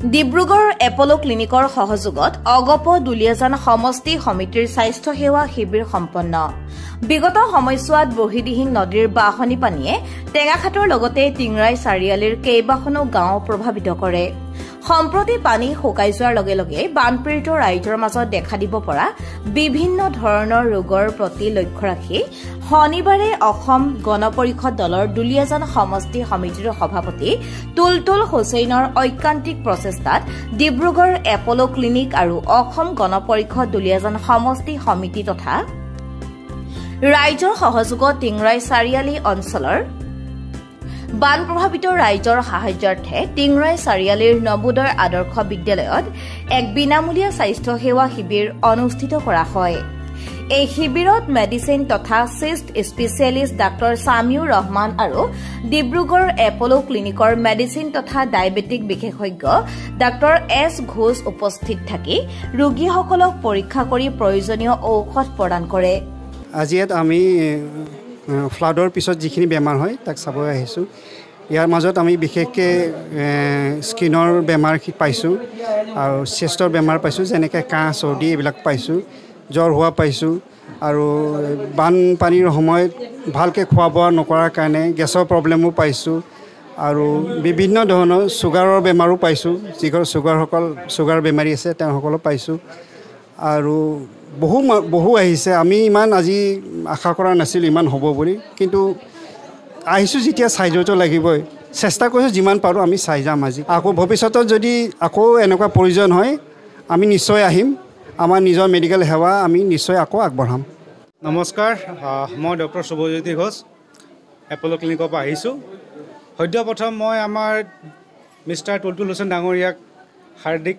ডিব্ৰুগড় এপলো ক্লিনিকৰ সহযোগত অগপ দুলিয়াজান সমষ্টি সমিতিৰ স্বাস্থ্য সেৱা শিবিৰ সম্পন্ন বিগত সময়ছোৱাত বহিদিহিং নদীৰ বাহনী পানীয়ে টেঙাখাটৰ লগতে টিংৰাই চাৰিআলিৰ কেইবাখনো গাঁও প্ৰভাৱিত কৰে। সম্প্ৰতি পানী শুকাই যোৱাৰ লগে লগে বানপীড়িত ৰাইজৰ মাজত দেখা দিব পৰা বিভিন্ন ধৰণৰ ৰোগৰ প্ৰতি লক্ষ্য ৰাখি শনিবাৰে অসম গণ পৰিষদ দলৰ দুলিয়াজান সমষ্টি সমিতিৰ সভাপতি তুলতুল হুছেইনৰ ঐকান্তিক প্ৰচেষ্টাত ডিব্ৰুগড় এপলো ক্লিনিক আৰু অসম গণ পৰিষদ দুলিয়াজান সমষ্টি সমিতি তথা ৰাইজৰ সহযোগত টিংৰাই চাৰিআলি অঞ্চলৰ বান প্ৰভাৱিত ৰাইজৰ সাহায্যাৰ্থে টিংৰাই চাৰিআলিৰ নবোদয় আদৰ্শ বিদ্যালয়ত এক বিনামূলীয়া স্বাস্থ্য সেৱা শিবিৰ অনুষ্ঠিত কৰা হয়। এই শিবিৰত মেডিচিন তথা চিষ্ট স্পেচিয়েলিষ্ট ডাক্তৰ সামিউৰ ৰহমান আৰু ডিব্ৰুগড় এপলো ক্লিনিকৰ মেডিচিন তথা ডায়েবেটিক বিশেষজ্ঞ ডাক্তৰ এছ ঘোষ উপস্থিত থাকি ৰোগীসকলক পৰীক্ষা কৰি প্ৰয়োজনীয় ঔষধ প্ৰদান কৰে। আজি আমি ফ্লাডৰ পিছত যিখিনি বেমাৰ হয় তাক চাব আহিছোঁ। ইয়াৰ মাজত আমি বিশেষকৈ স্কিনৰ বেমাৰ পাইছোঁ আৰু চেষ্টৰ বেমাৰ পাইছোঁ, যেনেকৈ কাহ চৰ্দি এইবিলাক পাইছোঁ, জ্বৰ হোৱা পাইছোঁ আৰু বানপানীৰ সময়ত ভালকৈ খোৱা বোৱা নকৰাৰ কাৰণে গেছৰ প্ৰব্লেমো পাইছোঁ আৰু বিভিন্ন ধৰণৰ চুগাৰৰ বেমাৰো পাইছোঁ। যিসকল চুগাৰ বেমাৰী আছে তেওঁসকলক পাইছোঁ আৰু বহু আহিছে। আমি ইমান আজি আশা কৰা নাছিলোঁ ইমান হ'ব বুলি, কিন্তু আহিছোঁ যেতিয়া চাই যোৱাটো লাগিবই। চেষ্টা কৰিছোঁ যিমান পাৰোঁ আমি চাই যাম আজি। আকৌ ভৱিষ্যতত যদি আকৌ এনেকুৱা প্ৰয়োজন হয় আমি নিশ্চয় আহিম। আমাৰ নিজৰ মেডিকেল সেৱা আমি নিশ্চয় আকৌ আগবঢ়াম। নমস্কাৰ, মই ডক্টৰ শুভজ্যোতি ঘোষ এপলো ক্লিনিকৰ পৰা আহিছোঁ। সদ্যপ্ৰথম মই আমাৰ মিষ্টাৰ তুলতুল হুছেইন ডাঙৰীয়াক হাৰ্দিক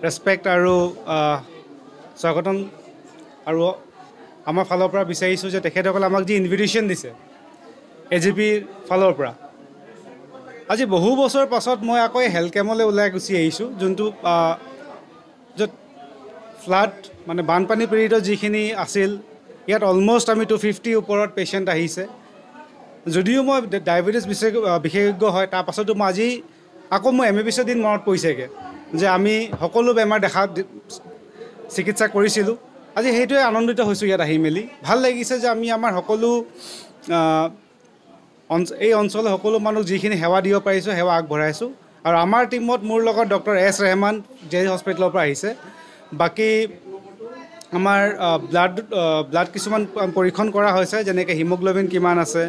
ৰেচপেক্ট আৰু স্বাগতম আৰু আমাৰ ফালৰ পৰা বিচাৰিছোঁ যে তেখেতসকলে আমাক যি ইনভিটেশ্যন দিছে AGPৰ ফালৰ পৰা, আজি বহু বছৰ পাছত মই আকৌ হেল্থ কেম্পলৈ ওলাই গুচি আহিছোঁ, যোনটো য'ত ফ্লাড মানে বানপানী পীড়িত যিখিনি আছিল ইয়াত অলমষ্ট আমি 250 ওপৰত পেচেণ্ট আহিছে। যদিও মই ডায়েবেটিছ বিশেষজ্ঞ হয়, তাৰ পাছতো মই আজি আকৌ মোৰ MABC দিন মনত পৰিছেগৈ যে আমি সকলো বেমাৰ চিকিৎসা কৰিছিলোঁ। আজি সেইটোৱে আনন্দিত হৈছোঁ ইয়াত আহি মেলি। ভাল লাগিছে যে আমি আমাৰ সকলো এই অঞ্চলৰ সকলো মানুহক যিখিনি সেৱা দিব পাৰিছোঁ সেৱা আগবঢ়াইছোঁ। আৰু আমাৰ টীমত মোৰ লগত ডক্টৰ এছ ৰেহমান জে হস্পিটেলৰ পৰা আহিছে। বাকী আমাৰ ব্লাড কিছুমান পৰীক্ষণ কৰা হৈছে, যেনেকৈ হিমোগ্ল'বিন কিমান আছে,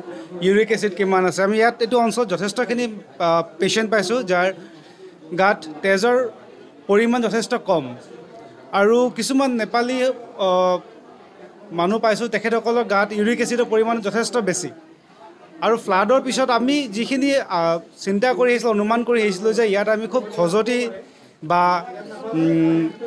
ইউৰিক এচিড কিমান আছে। আমি ইয়াত এইটো অঞ্চলত যথেষ্টখিনি পেচেণ্ট পাইছোঁ যাৰ গাত তেজৰ পৰিমাণ যথেষ্ট কম আৰু কিছুমান নেপালী মানুহ পাইছোঁ তেখেতসকলৰ গাত ইউৰিক এচিডৰ পৰিমাণ যথেষ্ট বেছি। আৰু ফ্লাডৰ পিছত আমি যিখিনি চিন্তা কৰি আহিছিলোঁ, অনুমান কৰি আহিছিলোঁ যে ইয়াত আমি খুব খজুৱতি বা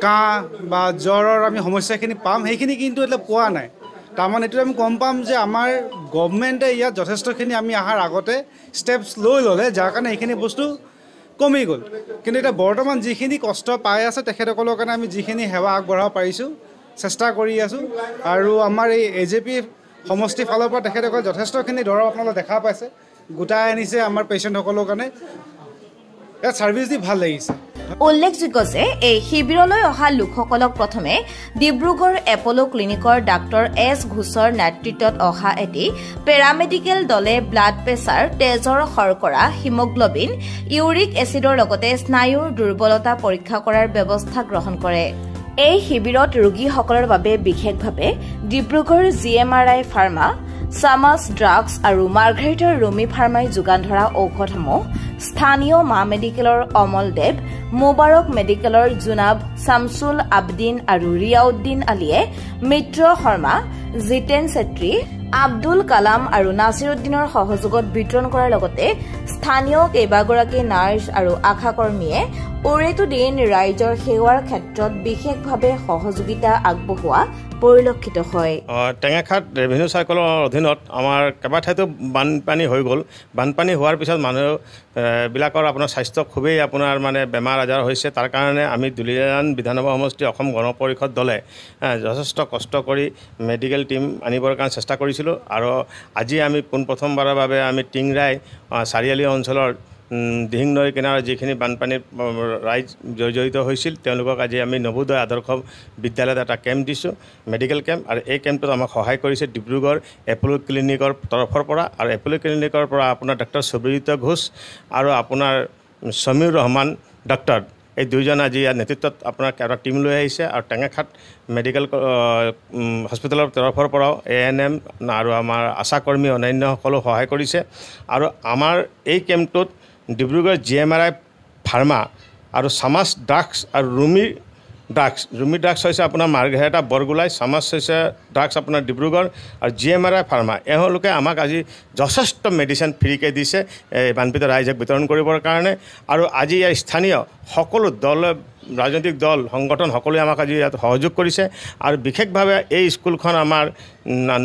কাহ বা জ্বৰৰ আমি সমস্যাখিনি পাম, সেইখিনি কিন্তু এতিয়া পোৱা নাই। তাৰমানে এইটো আমি গম পাম যে আমাৰ গভৰ্ণমেণ্টে ইয়াত যথেষ্টখিনি আমি অহাৰ আগতে ষ্টেপছ লৈ ল'লে, যাৰ কাৰণে এইখিনি বস্তু কমি গ'ল। কিন্তু এতিয়া বৰ্তমান যিখিনি কষ্ট পাই আছে তেখেতসকলৰ কাৰণে আমি যিখিনি সেৱা আগবঢ়াব পাৰিছোঁ চেষ্টা কৰি আছোঁ। আৰু আমাৰ এই AGP সমষ্টিৰ ফালৰ পৰা তেখেতসকলে যথেষ্টখিনি দৰৱ আপোনালোকে দেখা পাইছে গোটাই আনিছে আমাৰ পেচেণ্টসকলৰ কাৰণে। ইয়াত ছাৰ্ভিচ দি ভাল লাগিছে। উল্লেখযোগ্য যে এই শিবিৰলৈ অহা লোকসকলক প্ৰথমে ডিব্ৰুগড় এপলো ক্লিনিকৰ ডাক্তৰ এছ ঘোষৰ নেতৃত্বত অহা এটি পেৰামেডিকেল দলে ব্লাড প্ৰেছাৰ, তেজৰ শৰ্কৰা, হিমোগ্ল'বিন, ইউৰিক এচিডৰ লগতে স্নায়ুৰ দুৰ্বলতা পৰীক্ষা কৰাৰ ব্যৱস্থা গ্ৰহণ কৰে। এই শিবিৰত ৰোগীসকলৰ বাবে বিশেষভাৱে ডিব্ৰুগড় GMRI ফাৰ্মা, চামাছ ড্ৰাগছ আৰু মাৰ্ঘেৰিটাৰ ৰুমি ফাৰ্মাই যোগান ধৰা ঔষধসমূহ স্থানীয় মা মেডিকেলৰ অমল দেৱ, মুবাৰক মেডিকেলৰ জুনাব শামছুল আবদিন আৰু ৰিয়াউদ্দিন আলীয়ে, মিত্ৰ শৰ্মা, জিতেন চেত্ৰী, আব্দুল কালাম আৰু নাছিৰুদ্দিনৰ সহযোগত বিতৰণ কৰাৰ লগতে স্থানীয় কেইবাগৰাকী নাৰ্ছ আৰু আশাকৰ্মীয়ে উৰেটো দিন ৰাইজৰ সেৱাৰ ক্ষেত্ৰত বিশেষভাৱে সহযোগিতা আগবঢ়োৱা পৰিলক্ষিত হয়। টেঙাখাট ৰেভিনিউ চাৰ্কলৰ অধীনত আমাৰ কেইবাঠাইতো বানপানী হৈ গ'ল। বানপানী হোৱাৰ পিছত মানুহবিলাকৰ আপোনাৰ স্বাস্থ্য খুবেই আপোনাৰ মানে বেমাৰ আজাৰ হৈছে। তাৰ কাৰণে আমি দুলিয়াজান বিধানসভা সমষ্টি অসম গণ পৰিষদ দলে যথেষ্ট কষ্ট কৰি মেডিকেল টিম আনিবৰ কাৰণে চেষ্টা কৰিছিলোঁ। আৰু আজি আমি পোনপ্ৰথমবাৰৰ বাবে আমি টিংৰাই চাৰিআলি অঞ্চলৰ দিহিং নৈ কিনাৰত যিখিনি বানপানীত ৰাইজ জড়িত হৈছিল তেওঁলোকক আজি আমি নবোদয় আদৰ্শ বিদ্যালয়ত এটা কেম্প দিছোঁ, মেডিকেল কেম্প। আৰু এই কেম্পটোত আমাক সহায় কৰিছে ডিব্ৰুগড় এপ'ল' ক্লিনিকৰ তৰফৰ পৰা। আৰু এপ'ল' ক্লিনিকৰ পৰা আপোনাৰ ডক্টৰ সুব্ৰত ঘোষ আৰু আপোনাৰ সমীৰ ৰহমান ডক্টৰ, এই দুইজন আজি ইয়াৰ নেতৃত্বত আপোনাৰ এটা টীম লৈ আহিছে। আৰু টেঙাখাট মেডিকেল হস্পিটেলৰ তৰফৰ পৰাও ANM আৰু আমাৰ আশাকৰ্মী অন্যান্যসকলেও সহায় কৰিছে। আৰু আমাৰ এই কেম্পটোত ডিব্ৰুগড় GMRI ফাৰ্মা আৰু চামাছ ড্ৰাগছ আৰু ৰুমি ড্ৰাগছ হৈছে আপোনাৰ মাৰ্ঘেৰিটা বৰগোলাই, চামাছ হৈছে ড্ৰাগছ আপোনাৰ ডিব্ৰুগড়, আৰু GMRI ফাৰ্মা এওঁলোকে আমাক আজি যথেষ্ট মেডিচিন ফ্ৰীকৈ দিছে এই বানপীড়িত ৰাইজক বিতৰণ কৰিবৰ কাৰণে। আৰু আজি ইয়াৰ স্থানীয় সকলো দল, ৰাজনৈতিক দল, সংগঠন সকলোৱে আমাক আজি ইয়াত সহযোগ কৰিছে। আৰু বিশেষভাৱে এই স্কুলখন আমাৰ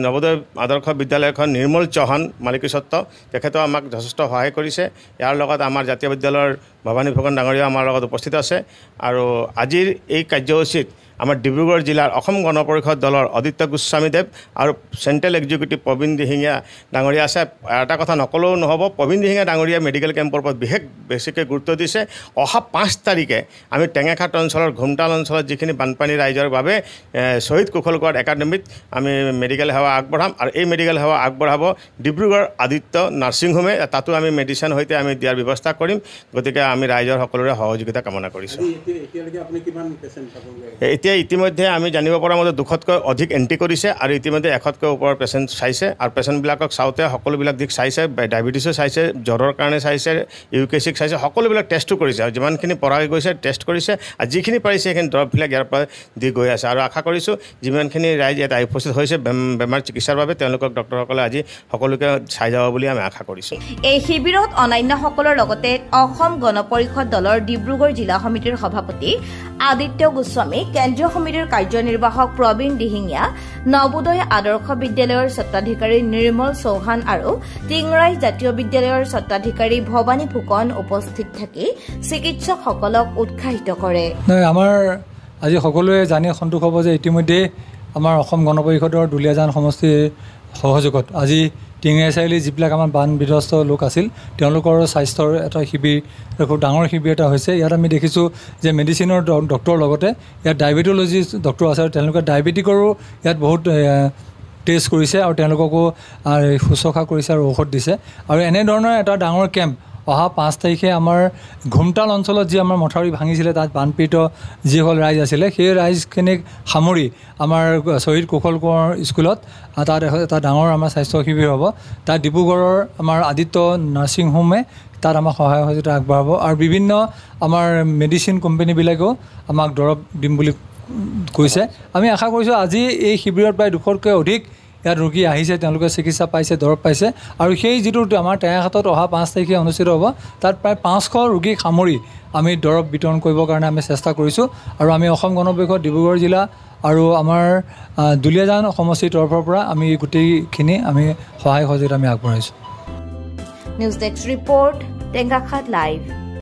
নবোদয় আদৰ্শ বিদ্যালয়খন নিৰ্মল চৌহান মালিকীস্বত্ব, তেখেতেও আমাক যথেষ্ট সহায় কৰিছে। ইয়াৰ লগত আমাৰ জাতীয় বিদ্যালয়ৰ ভৱানী ফুকন ডাঙৰীয়া আমাৰ লগত উপস্থিত আছে। আৰু আজিৰ এই কাৰ্যসূচীত আমাৰ ডিব্ৰুগড় জিলাৰ অসম গণ পৰিষদ দলৰ অদিত্য গোস্বামীদেৱ আৰু চেণ্ট্ৰেল এক্সিকিউটিভ প্ৰবীণ দিহিঙীয়া ডাঙৰীয়া আছে। এটা কথা নকলেও নহ'ব, প্ৰবীণ দিহিঙীয়া ডাঙৰীয়া মেডিকেল কেম্পৰ ওপৰত বেছিকৈ গুৰুত্ব দিছে। অহা 5 তাৰিখে আমি টেঙাখাট অঞ্চলৰ ঘুমতাল অঞ্চলত যিখিনি বানপানী ৰাইজৰ বাবে শ্বহীদ কুশল কোঁৱৰ একাডেমীত আমি মেডিকেল সেৱা আগবঢ়াম। আৰু এই মেডিকেল সেৱা আগবঢ়াব ডিব্ৰুগড় আদিত্য নাৰ্ছিং হোমে, তাতো আমি মেডিচিন সৈতে আমি দিয়াৰ ব্যৱস্থা কৰিম। গতিকে আমি ৰাইজৰ সকলোৰে সহযোগিতা কামনা কৰিছোঁ। এতিয়া ইতিমধ্যে আমি জানিব পৰা মতে 200তকৈ অধিক এণ্ট্ৰি কৰিছে আৰু ইতিমধ্যে 100তকৈ ওপৰৰ পেচেণ্ট চাইছে। আৰু পেচেণ্টবিলাকক চাওঁতে সকলোবিলাক দিশ চাইছে, ডায়েবেটিছো চাইছে, জ্বৰৰ কাৰণে চাইছে, ইউকেচিক চাইছে, সকলোবিলাক টেষ্টো কৰিছে। আৰু যিমানখিনি পৰা গৈছে টেষ্ট কৰিছে, আৰু যিখিনি পাৰিছে সেইখিনি দৰৱবিলাক ইয়াৰ পৰা দি গৈ আছে। আৰু আশা কৰিছোঁ যিমানখিনি ৰাইজ ইয়াত উপস্থিত হৈছে বেমাৰ চিকিৎসাৰ বাবে তেওঁলোকক ডক্টৰসকলে আজি সকলোকে চাই যাব বুলি আমি আশা কৰিছোঁ। এই শিবিৰত অন্যান্যসকলৰ লগতে অসম গণ পৰিষদ দলৰ ডিব্ৰুগড় জিলা সমিতিৰ সভাপতি আদিত্য গোস্বামী, কেন্দ্ৰীয় সমিতিৰ কাৰ্যনিৰ্বাহক প্ৰবীণ দিহিঙীয়া, নবোদয় আদৰ্শ বিদ্যালয়ৰ স্বত্বাধিকাৰী নিৰ্মল চৌহান আৰু টিংৰাই জাতীয় বিদ্যালয়ৰ স্বত্বাধিকাৰী ভৱানী ফুকন উপস্থিত থাকি চিকিৎসকসকলক উৎসাহিত কৰে। আমাৰ আজি সকলোৱে জানি সন্তোষ হ'ব যে ইতিমধ্যে আমাৰ অসম গণ পৰিষদৰ দুলীয়াজান সমষ্টিৰ সহযোগত আজি টিঙৰাই চাৰিআলি যিবিলাক আমাৰ বান বিধ্বস্ত লোক আছিল তেওঁলোকৰ স্বাস্থ্যৰ এটা শিবিৰ, খুব ডাঙৰ শিবিৰ এটা হৈছে। ইয়াত আমি দেখিছোঁ যে মেডিচিনৰ ডক্টৰৰ লগতে ইয়াত ডায়েবেটলজিষ্ট ডক্টৰ আছে আৰু তেওঁলোকে ডায়েবেটিকৰো ইয়াত বহুত টেষ্ট কৰিছে আৰু তেওঁলোককো শুশ্ৰূষা কৰিছে আৰু ঔষধ দিছে। আৰু এনেধৰণৰ এটা ডাঙৰ কেম্প অহা 5 তাৰিখে আমাৰ ঘুমতাল অঞ্চলত যি আমাৰ মথাউৰি ভাঙিছিলে, তাত বানপীড়িত যিসকল ৰাইজ আছিলে সেই ৰাইজখিনিক সামৰি আমাৰ শ্বহীদ কুশল কোঁৱৰ স্কুলত তাত এটা ডাঙৰ আমাৰ স্বাস্থ্য শিবিৰ হ'ব। তাত ডিব্ৰুগড়ৰ আমাৰ আদিত্য নাৰ্ছিং হোমে তাত আমাক সহায় সহযোগিতা আগবঢ়াব। আৰু বিভিন্ন আমাৰ মেডিচিন কোম্পানীবিলাকেও আমাক দৰৱ দিম বুলি কৈছে। আমি আশা কৰিছোঁ আজি এই শিবিৰত প্ৰায় 200তকৈ অধিক ইয়াত ৰোগী আহিছে, তেওঁলোকে চিকিৎসা পাইছে, দৰৱ পাইছে। আৰু সেই যিটো আমাৰ টেঙাখাটত অহা 5 তাৰিখে অনুষ্ঠিত হ'ব, তাত প্ৰায় 500 ৰোগীক সামৰি আমি দৰৱ বিতৰণ কৰিবৰ কাৰণে আমি চেষ্টা কৰিছোঁ। আৰু আমি অসম গণ পৰিষদ ডিব্ৰুগড় জিলা আৰু আমাৰ দুলীয়াজান সমষ্টিৰ তৰফৰ পৰা আমি গোটেইখিনি আমি সহায় সহযোগিতা আমি আগবঢ়াইছোঁ। News desk report, Tengakhat live.